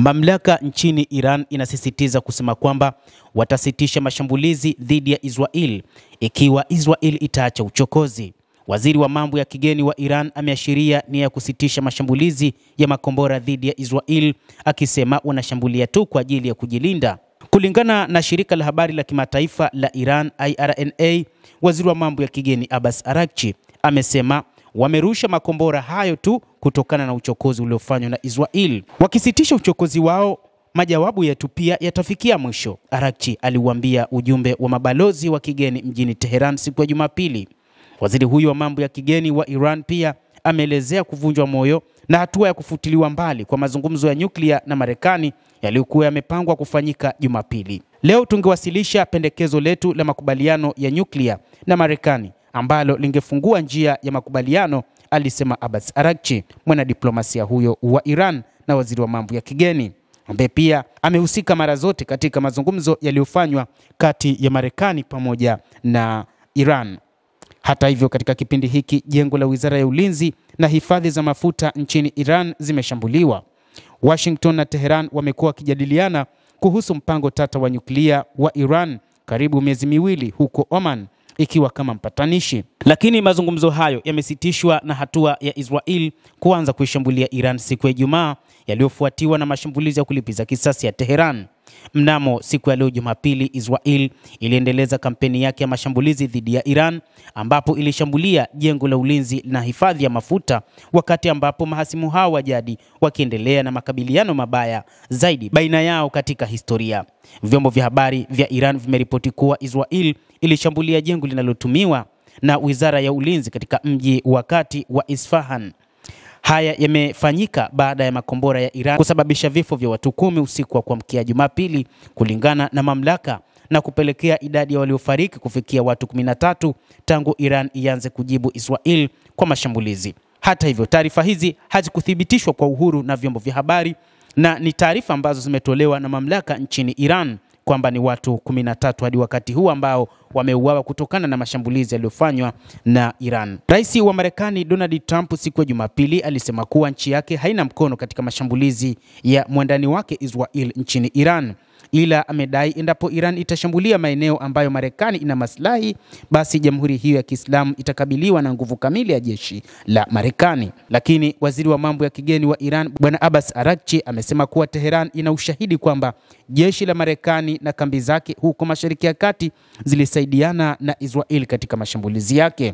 Mamlaka nchini Iran inasisitiza kusema kwamba watasitisha mashambulizi dhidi ya Israel ikiwa Israel itaacha uchokozi. Waziri wa mambo ya kigeni wa Iran ameashiria nia ya kusitisha mashambulizi ya makombora dhidi ya Israel, akisema wanashambulia tu kwa ajili ya kujilinda. Kulingana na shirika la habari la kimataifa la Iran IRNA, waziri wa mambo ya kigeni Abbas Araghchi amesema wamerusha makombora hayo tu kutokana na uchokozi uliofanywa na Israel. Wakisitisha uchokozi wao, majawabu yetu pia yatafikia mwisho, Araghchi aliuambia ujumbe wa mabalozi wa kigeni mjini Tehran siku ya Jumapili. Waziri huyo wa mambo ya kigeni wa Iran pia ameelezea kuvunjwa moyo na hatua ya kufutiliwa mbali kwa mazungumzo ya nyuklia na Marekani yaliyokuwa yamepangwa kufanyika Jumapili. Leo tungewasilisha pendekezo letu la makubaliano ya nyuklia na Marekani ambalo lingefungua njia ya makubaliano, alisema Abbas Araghchi, mwanadiplomasia huyo wa Iran na waziri wa mambo ya kigeni, ambaye pia amehusika mara zote katika mazungumzo yaliyofanywa kati ya Marekani pamoja na Iran. Hata hivyo, katika kipindi hiki jengo la Wizara ya Ulinzi na hifadhi za mafuta nchini Iran zimeshambuliwa. Washington na Tehran wamekuwa wakijadiliana kuhusu mpango tata wa nyuklia wa Iran karibu miezi miwili huko Oman, ikiwa kama mpatanishi. Lakini mazungumzo hayo yamesitishwa na hatua ya Israel kuanza kuishambulia Iran siku ya Ijumaa, yaliyofuatiwa na mashambulizi ya kulipiza kisasi ya Tehran. Mnamo siku ya leo Jumapili, Israel iliendeleza kampeni yake ya mashambulizi dhidi ya Iran, ambapo ilishambulia jengo la ulinzi na hifadhi ya mafuta, wakati ambapo mahasimu hao wa jadi wakiendelea na makabiliano mabaya zaidi baina yao katika historia. Vyombo vya habari vya Iran vimeripoti kuwa Israel ilishambulia jengo linalotumiwa na Wizara ya Ulinzi katika mji wa kati wa Isfahan. Haya yamefanyika baada ya makombora ya Iran kusababisha vifo vya watu 10 usiku wa kuamkia Jumapili, kulingana na mamlaka, na kupelekea idadi ya waliofariki kufikia watu 13 tangu Iran ianze kujibu Israel kwa mashambulizi. Hata hivyo, taarifa hizi hazikuthibitishwa kwa uhuru na vyombo vya habari, na ni taarifa ambazo zimetolewa na mamlaka nchini Iran kwamba ni watu 13 hadi wakati huu ambao wameuawa kutokana na mashambulizi yaliyofanywa na Iran. Rais wa Marekani Donald Trump siku ya Jumapili alisema kuwa nchi yake haina mkono katika mashambulizi ya mwandani wake Israel nchini Iran, ila amedai endapo Iran itashambulia maeneo ambayo Marekani ina maslahi, basi jamhuri hiyo ya Kiislamu itakabiliwa na nguvu kamili ya jeshi la Marekani. Lakini waziri wa mambo ya kigeni wa Iran Bwana Abbas Araghchi amesema kuwa Tehran ina ushahidi kwamba jeshi la Marekani na kambi zake huko Mashariki ya Kati zilisaidiana na Israel katika mashambulizi yake.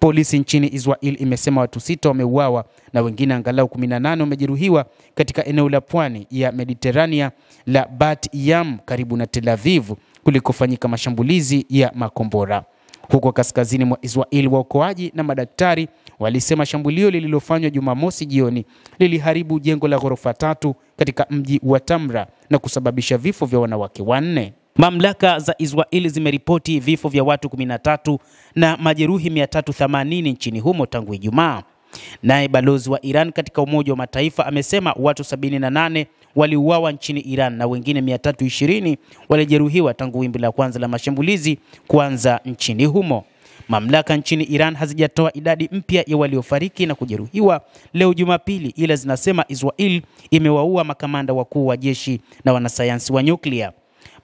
Polisi nchini Israel imesema watu 6 wameuawa na wengine angalau 18 wamejeruhiwa katika eneo la pwani ya Mediterania la Bat Yam karibu na Tel Aviv kulikofanyika mashambulizi ya makombora. Huko kaskazini mwa Israel, waokoaji na madaktari walisema shambulio lililofanywa Jumamosi jioni liliharibu jengo la ghorofa 3 katika mji wa Tamra na kusababisha vifo vya wanawake 4. Mamlaka za Israel zimeripoti vifo vya watu 13 na majeruhi 380 nchini humo tangu Ijumaa. Naye balozi wa Iran katika Umoja wa Mataifa amesema watu 78 waliuawa nchini Iran na wengine 320 walijeruhiwa tangu wimbi la kwanza la mashambulizi kuanza nchini humo. Mamlaka nchini Iran hazijatoa idadi mpya ya waliofariki na kujeruhiwa leo Jumapili, ila zinasema Israel imewaua makamanda wakuu wa jeshi na wanasayansi wa nyuklia.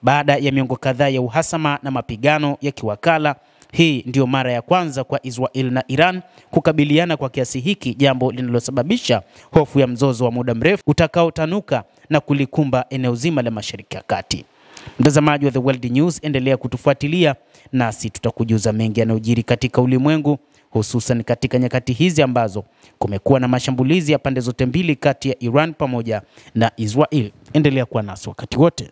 Baada ya miongo kadhaa ya uhasama na mapigano ya kiwakala, hii ndio mara ya kwanza kwa Israel na Iran kukabiliana kwa kiasi hiki, jambo linalosababisha hofu ya mzozo wa muda mrefu utakaotanuka na kulikumba eneo zima la Mashariki ya Kati. Mtazamaji wa The World News, endelea kutufuatilia nasi tutakujuza mengi yanayojiri katika ulimwengu, hususan katika nyakati hizi ambazo kumekuwa na mashambulizi ya pande zote mbili kati ya Iran pamoja na Israel. Endelea kuwa nasi wakati wote.